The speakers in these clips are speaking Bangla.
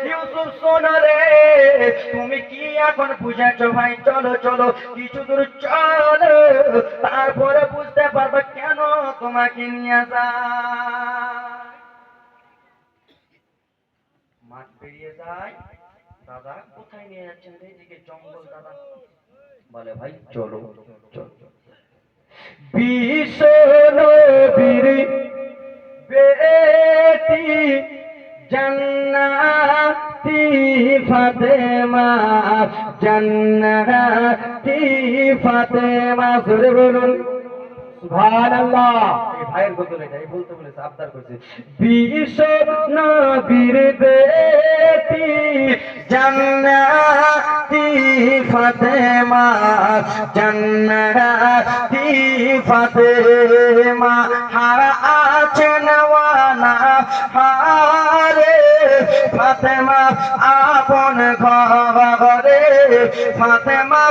ইউসুফ শোনো রে, তুমি কি এখন বুঝেছো ভাই? চলো চলো কিছু দূর চলো, তারপরে বুঝতে পারবে কেন তোমাকে নিয়ে যায়। মাঠ পেরিয়ে যায়। দাদা কোথায় নিয়ে যাচ্ছেন? এইদিকে জঙ্গল। দাদা বলে ভাই চলো চলো। বিশ্ব নবীর বেটি জান্নাতি ফাতেমা, জান্নাতি ফাতেমা, জোরে বলুন সুবহানাল্লাহ। এই ভাইয়ের গত লেখা, এই বলতে বলেছে, আবদার করছে। বিশ্ব নবীর বেটি জান্নাতি ফাতেমা, জান্নাতি ফাতেমা, হারা আছেন ওয়ানা হারে ফাতেমা আপন ঘরে, ফাতেমা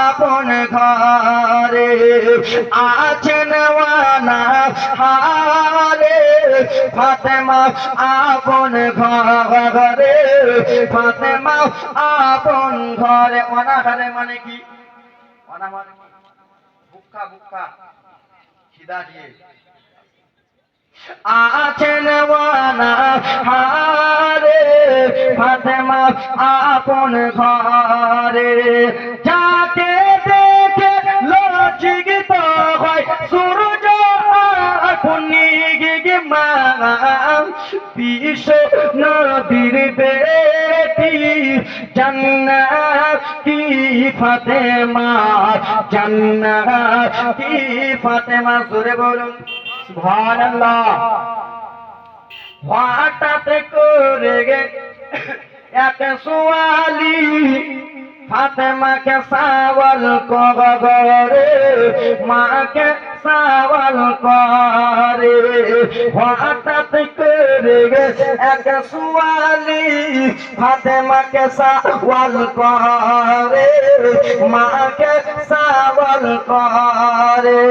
আপন ঘরে আছেন ওয়ানা হারে, ফাতেমা আপন ঘরে, ফাতেমা আপন ঘরে। অনাহারে মানে কি? অনা মানে কি? বুক্কা বুক্কা খিদা দিয়ে আছেন ওয়ানা হারে, ফাতেমা আপন ঘরে। যাকে দেখে লজ্জিত হয় সূর্য পূর্ণিমা, বিশ্ব নবীর বেটি জান্নাতি ফাতেমা, জান্নাতি ফাতেমা, জোরে বলুন সুবহানাল্লাহ। হঠাৎ করে এক সোয়ালি ফাতেমাকে সওয়াল করে, মাকে সওয়াল করে। হঠাৎ করে এক সোয়ালি ফাতেমাকে সওয়াল করে, মাকে সওয়াল করে।